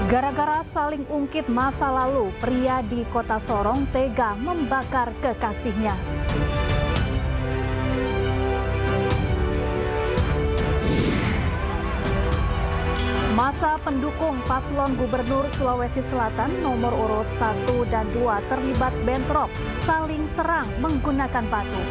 Gara-gara saling ungkit masa lalu, pria di Kota Sorong tega membakar kekasihnya. Masa pendukung paslon Gubernur Sulawesi Selatan nomor urut 1 dan 2 terlibat bentrok, saling serang menggunakan batu.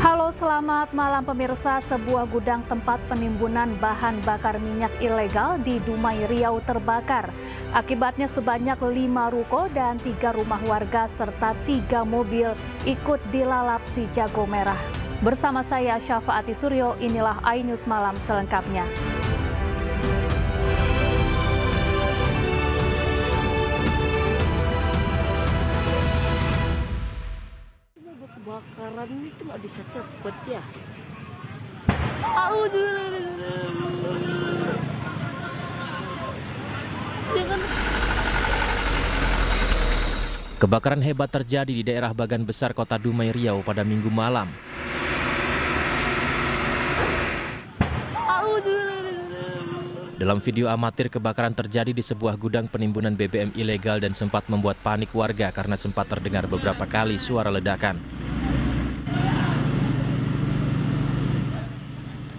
Halo, selamat malam pemirsa. Sebuah gudang tempat penimbunan bahan bakar minyak ilegal di Dumai, Riau terbakar. Akibatnya sebanyak 5 ruko dan 3 rumah warga serta 3 mobil ikut dilalap si jago merah. Bersama saya Syafaati Suryo, inilah iNews Malam selengkapnya. Kebakaran itu nggak bisa cepet ya. Kebakaran hebat terjadi di daerah Bagan Besar Kota Dumai, Riau pada Minggu malam. Dalam video amatir, kebakaran terjadi di sebuah gudang penimbunan BBM ilegal dan sempat membuat panik warga karena sempat terdengar beberapa kali suara ledakan.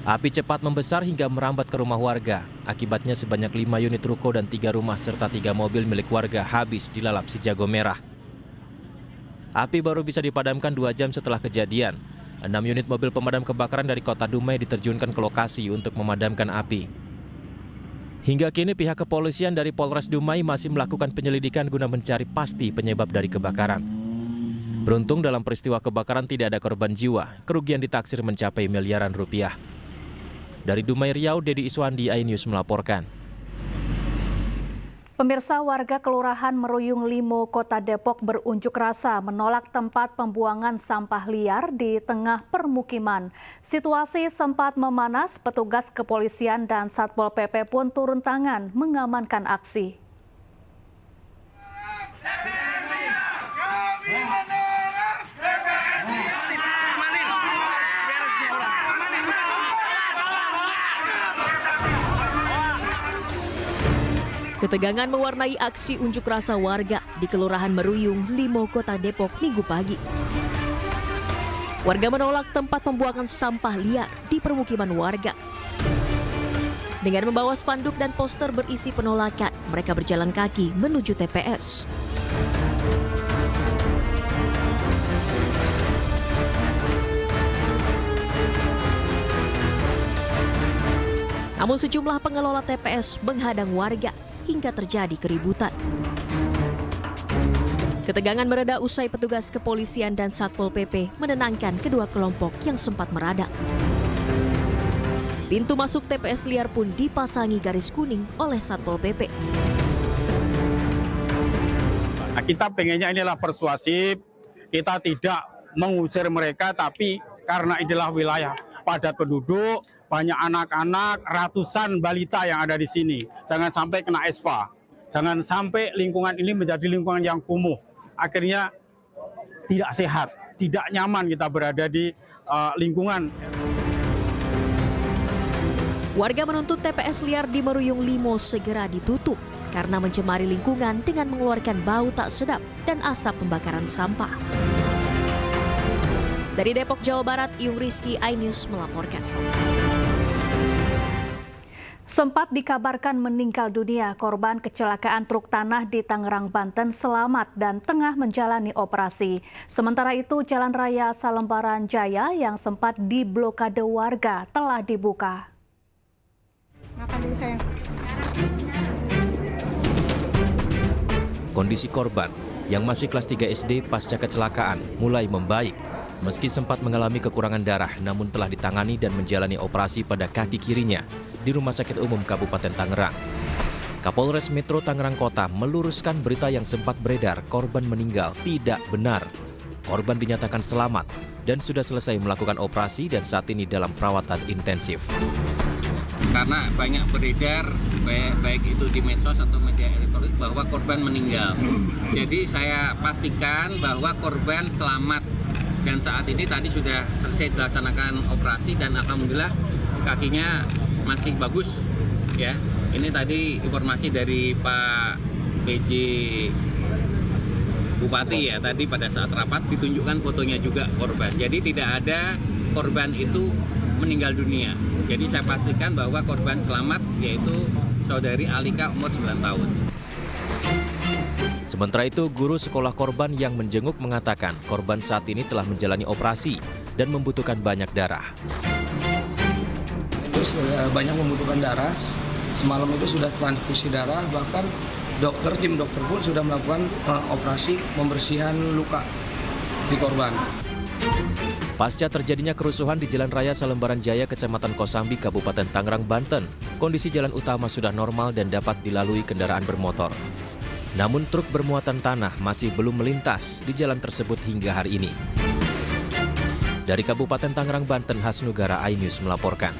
Api cepat membesar hingga merambat ke rumah warga. Akibatnya sebanyak 5 unit ruko dan 3 rumah serta 3 mobil milik warga habis dilalap si jago merah. Api baru bisa dipadamkan 2 jam setelah kejadian. 6 unit mobil pemadam kebakaran dari Kota Dumai diterjunkan ke lokasi untuk memadamkan api. Hingga kini pihak kepolisian dari Polres Dumai masih melakukan penyelidikan guna mencari pasti penyebab dari kebakaran. Beruntung dalam peristiwa kebakaran tidak ada korban jiwa, kerugian ditaksir mencapai miliaran rupiah. Dari Dumai, Riau, Dedi Iswandi, iNews melaporkan. Pemirsa, warga Kelurahan Meruyung Limo, Kota Depok berunjuk rasa menolak tempat pembuangan sampah liar di tengah permukiman. Situasi sempat memanas, petugas kepolisian dan Satpol PP pun turun tangan mengamankan aksi. Ketegangan mewarnai aksi unjuk rasa warga di Kelurahan Meruyung Limo, Kota Depok Minggu pagi. Warga menolak tempat pembuangan sampah liar di permukiman warga. Dengan membawa spanduk dan poster berisi penolakan, mereka berjalan kaki menuju TPS. Namun sejumlah pengelola TPS menghadang warga hingga terjadi keributan. Ketegangan mereda usai petugas kepolisian dan Satpol PP menenangkan kedua kelompok yang sempat meradang. Pintu masuk TPS liar pun dipasangi garis kuning oleh Satpol PP. Nah, kita pengennya inilah persuasif, kita tidak mengusir mereka, tapi karena inilah wilayah padat penduduk, banyak anak-anak, ratusan balita yang ada di sini. Jangan sampai kena ESPA. Jangan sampai lingkungan ini menjadi lingkungan yang kumuh. Akhirnya tidak sehat, tidak nyaman kita berada di lingkungan. Warga menuntut TPS liar di Meruyung Limo segera ditutup karena mencemari lingkungan dengan mengeluarkan bau tak sedap dan asap pembakaran sampah. Dari Depok, Jawa Barat, Yung Rizky, iNews melaporkan. Sempat dikabarkan meninggal dunia, korban kecelakaan truk tanah di Tangerang, Banten selamat dan tengah menjalani operasi. Sementara itu, Jalan Raya Salembaran Jaya yang sempat diblokade warga telah dibuka. Makan dulu sayang. Kondisi korban yang masih kelas 3 SD pasca kecelakaan mulai membaik. Meski sempat mengalami kekurangan darah, namun telah ditangani dan menjalani operasi pada kaki kirinya di Rumah Sakit Umum Kabupaten Tangerang. Kapolres Metro Tangerang Kota meluruskan berita yang sempat beredar korban meninggal tidak benar. Korban dinyatakan selamat dan sudah selesai melakukan operasi dan saat ini dalam perawatan intensif. Karena banyak beredar, baik itu di medsos atau media elektronik, bahwa korban meninggal. Jadi saya pastikan bahwa korban selamat dan saat ini tadi sudah selesai dilaksanakan operasi dan alhamdulillah kakinya masih bagus ya. Ini tadi informasi dari Pak PJ Bupati ya, tadi pada saat rapat ditunjukkan fotonya juga korban. Jadi tidak ada korban itu meninggal dunia. Jadi saya pastikan bahwa korban selamat yaitu saudari Alika umur 9 tahun. Sementara itu, guru sekolah korban yang menjenguk mengatakan korban saat ini telah menjalani operasi dan membutuhkan banyak darah. Terus banyak membutuhkan darah. Semalam itu sudah transfusi darah, bahkan tim dokter pun sudah melakukan operasi pembersihan luka di korban. Pasca terjadinya kerusuhan di Jalan Raya Salembaran Jaya, Kecamatan Kosambi, Kabupaten Tangerang, Banten, kondisi jalan utama sudah normal dan dapat dilalui kendaraan bermotor. Namun truk bermuatan tanah masih belum melintas di jalan tersebut hingga hari ini. Dari Kabupaten Tangerang, Banten, Hasnugara iNews melaporkan.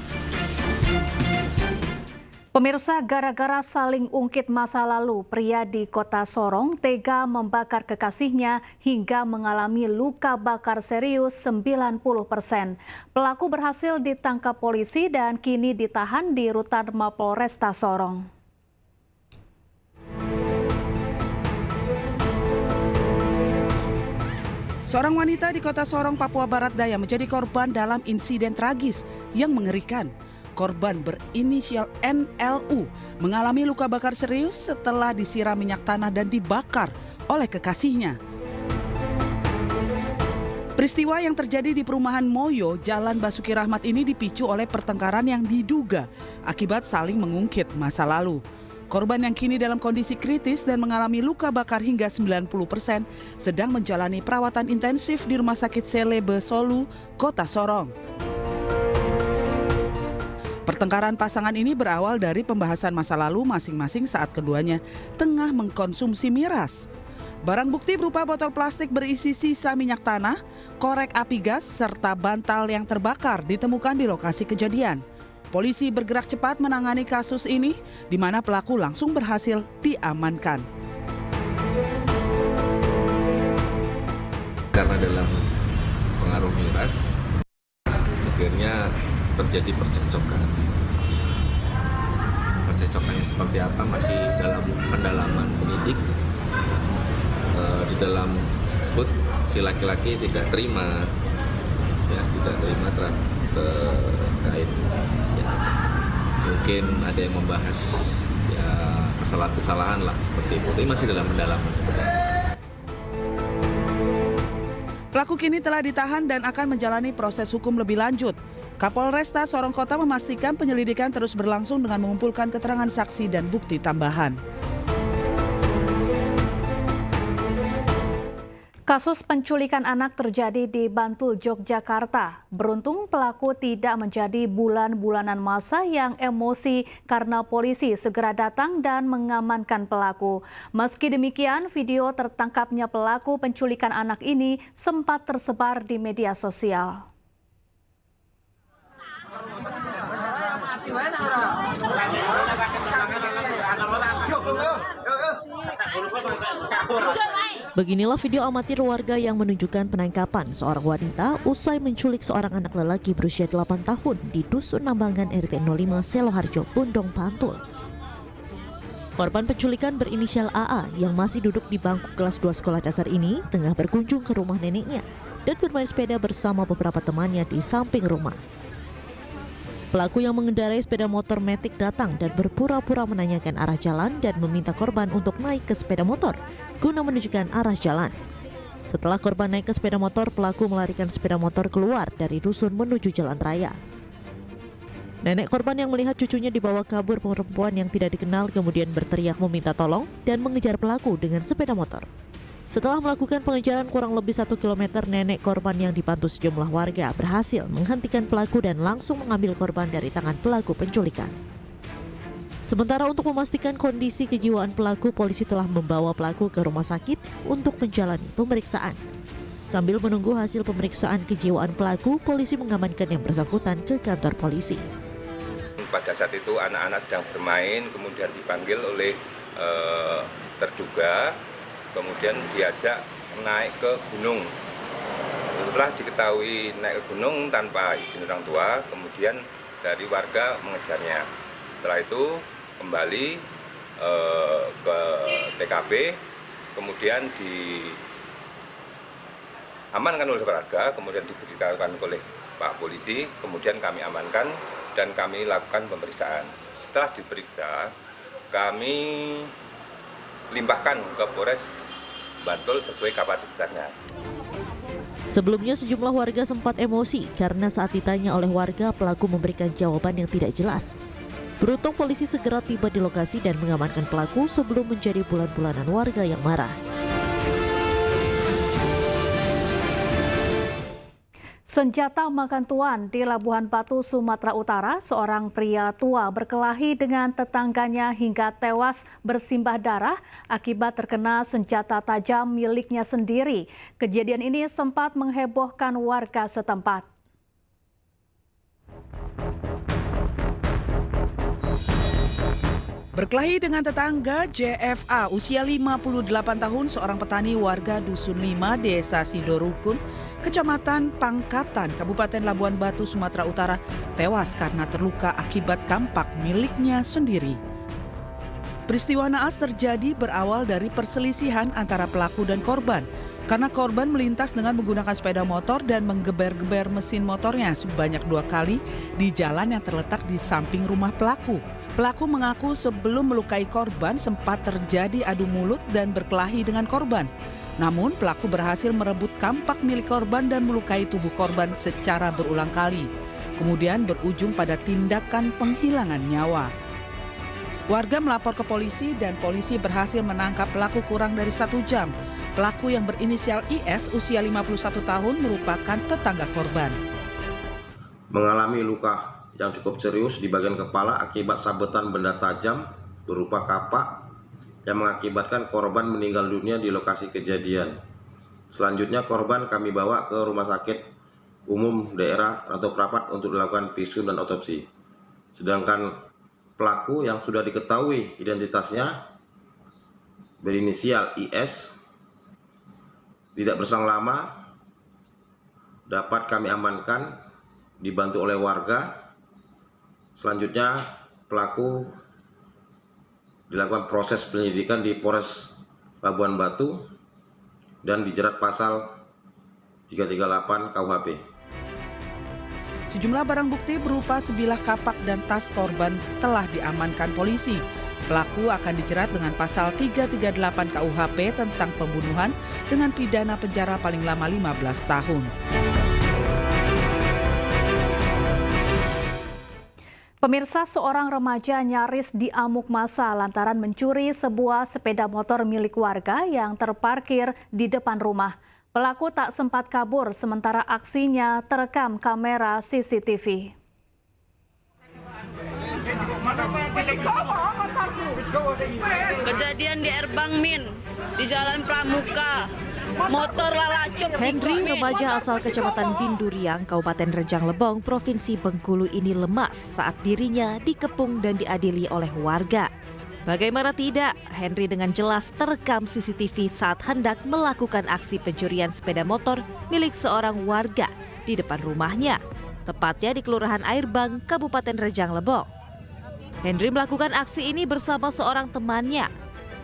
Pemirsa, gara-gara saling ungkit masa lalu, pria di Kota Sorong tega membakar kekasihnya hingga mengalami luka bakar serius 90%. Pelaku berhasil ditangkap polisi dan kini ditahan di Rutan Mapolresta Sorong. Seorang wanita di Kota Sorong, Papua Barat Daya menjadi korban dalam insiden tragis yang mengerikan. Korban berinisial NLU mengalami luka bakar serius setelah disiram minyak tanah dan dibakar oleh kekasihnya. Peristiwa yang terjadi di perumahan Moyo, Jalan Basuki Rahmat ini dipicu oleh pertengkaran yang diduga akibat saling mengungkit masa lalu. Korban yang kini dalam kondisi kritis dan mengalami luka bakar hingga 90% sedang menjalani perawatan intensif di Rumah Sakit Selebe Solu, Kota Sorong. Pertengkaran pasangan ini berawal dari pembahasan masa lalu masing-masing saat keduanya tengah mengkonsumsi miras. Barang bukti berupa botol plastik berisi sisa minyak tanah, korek api gas, serta bantal yang terbakar ditemukan di lokasi kejadian. Polisi bergerak cepat menangani kasus ini, di mana pelaku langsung berhasil diamankan. Karena dalam pengaruh miras, akhirnya terjadi percekcokan. Percekcokannya seperti apa masih dalam pendalaman penyidik. Di dalam tersebut si laki-laki tidak terima terkait ya, mungkin ada yang membahas ya kesalahan lah seperti itu. Ini masih dalam pendalaman sebenarnya. Pelaku kini telah ditahan dan akan menjalani proses hukum lebih lanjut. Kapolresta Sorong Kota memastikan penyelidikan terus berlangsung dengan mengumpulkan keterangan saksi dan bukti tambahan. Kasus penculikan anak terjadi di Bantul, Yogyakarta. Beruntung pelaku tidak menjadi bulan-bulanan masa yang emosi karena polisi segera datang dan mengamankan pelaku. Meski demikian, video tertangkapnya pelaku penculikan anak ini sempat tersebar di media sosial. Beginilah video amatir warga yang menunjukkan penangkapan seorang wanita usai menculik seorang anak lelaki berusia 8 tahun di Dusun Nambangan RT 05 Seloharjo, Bondong, Bantul. Korban penculikan berinisial AA yang masih duduk di bangku kelas 2 sekolah dasar ini tengah berkunjung ke rumah neneknya dan bermain sepeda bersama beberapa temannya di samping rumah. Pelaku yang mengendarai sepeda motor Matic datang dan berpura-pura menanyakan arah jalan dan meminta korban untuk naik ke sepeda motor guna menunjukkan arah jalan. Setelah korban naik ke sepeda motor, pelaku melarikan sepeda motor keluar dari dusun menuju jalan raya. Nenek korban yang melihat cucunya dibawa kabur perempuan yang tidak dikenal kemudian berteriak meminta tolong dan mengejar pelaku dengan sepeda motor. Setelah melakukan pengejaran kurang lebih 1 km, nenek korban yang dibantu sejumlah warga berhasil menghentikan pelaku dan langsung mengambil korban dari tangan pelaku penculikan. Sementara untuk memastikan kondisi kejiwaan pelaku, polisi telah membawa pelaku ke rumah sakit untuk menjalani pemeriksaan. Sambil menunggu hasil pemeriksaan kejiwaan pelaku, polisi mengamankan yang bersangkutan ke kantor polisi. Pada saat itu anak-anak sedang bermain, kemudian dipanggil oleh terduga, kemudian diajak naik ke gunung. Setelah diketahui naik ke gunung tanpa izin orang tua, kemudian dari warga mengejarnya. Setelah itu kembali ke TKP, kemudian diamankan oleh warga, kemudian diberitahukan oleh Pak Polisi, kemudian kami amankan dan kami lakukan pemeriksaan. Setelah diperiksa, kami limpahkan ke Polres Bantul sesuai kapasitasnya. Sebelumnya sejumlah warga sempat emosi karena saat ditanya oleh warga pelaku memberikan jawaban yang tidak jelas. Beruntung polisi segera tiba di lokasi dan mengamankan pelaku sebelum menjadi bulan-bulanan warga yang marah. Senjata makan tuan di Labuhan Batu, Sumatera Utara, seorang pria tua berkelahi dengan tetangganya hingga tewas bersimbah darah akibat terkena senjata tajam miliknya sendiri. Kejadian ini sempat menghebohkan warga setempat. Berkelahi dengan tetangga, JFA usia 58 tahun, seorang petani warga Dusun 5, Desa Sidorukun, Kecamatan Pangkatan, Kabupaten Labuhan Batu, Sumatera Utara, tewas karena terluka akibat kampak miliknya sendiri. Peristiwa naas terjadi berawal dari perselisihan antara pelaku dan korban, karena korban melintas dengan menggunakan sepeda motor dan menggeber-geber mesin motornya sebanyak 2 kali di jalan yang terletak di samping rumah pelaku. Pelaku mengaku sebelum melukai korban sempat terjadi adu mulut dan berkelahi dengan korban. Namun pelaku berhasil merebut kampak milik korban dan melukai tubuh korban secara berulang kali. Kemudian berujung pada tindakan penghilangan nyawa. Warga melapor ke polisi dan polisi berhasil menangkap pelaku kurang dari 1 jam. Pelaku yang berinisial IS usia 51 tahun merupakan tetangga korban. Mengalami luka yang cukup serius di bagian kepala akibat sabetan benda tajam berupa kapak yang mengakibatkan korban meninggal dunia di lokasi kejadian. Selanjutnya korban kami bawa ke Rumah Sakit Umum Daerah Rantau Prapat untuk dilakukan visum dan otopsi. Sedangkan pelaku yang sudah diketahui identitasnya berinisial IS tidak berselang lama dapat kami amankan dibantu oleh warga. Selanjutnya pelaku dilakukan proses penyelidikan di Polres Labuhan Batu dan dijerat pasal 338 KUHP. Sejumlah barang bukti berupa sebilah kapak dan tas korban telah diamankan polisi. Pelaku akan dijerat dengan pasal 338 KUHP tentang pembunuhan dengan pidana penjara paling lama 15 tahun. Pemirsa, seorang remaja nyaris diamuk massa lantaran mencuri sebuah sepeda motor milik warga yang terparkir di depan rumah. Pelaku tak sempat kabur sementara aksinya terekam kamera CCTV. Kejadian di Erbang Min, di Jalan Pramuka. Motor lalacuk. Henry, remaja asal Kecamatan Binduriang, Kabupaten Rejang Lebong, Provinsi Bengkulu ini lemas saat dirinya dikepung dan diadili oleh warga. Bagaimana tidak, Henry dengan jelas terekam CCTV saat hendak melakukan aksi pencurian sepeda motor milik seorang warga di depan rumahnya, tepatnya di Kelurahan Airbang, Kabupaten Rejang Lebong. Henry melakukan aksi ini bersama seorang temannya.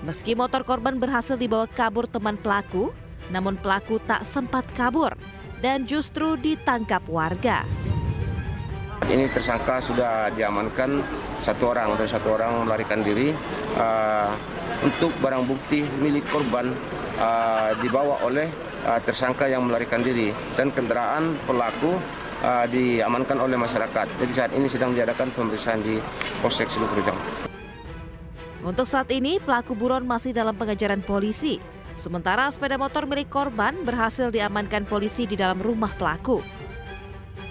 Meski motor korban berhasil dibawa kabur teman pelaku, namun pelaku tak sempat kabur dan justru ditangkap warga. Ini tersangka sudah diamankan satu orang dan satu orang melarikan diri. Untuk barang bukti milik korban dibawa oleh tersangka yang melarikan diri dan kendaraan pelaku diamankan oleh masyarakat. Jadi saat ini sedang diadakan pemeriksaan di Polsek Seluk Rejang. Untuk saat ini pelaku buron masih dalam pengejaran polisi. Sementara sepeda motor milik korban berhasil diamankan polisi di dalam rumah pelaku.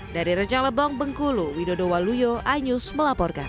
Dari Rejang Lebong, Bengkulu, Widodo Waluyo, iNews melaporkan.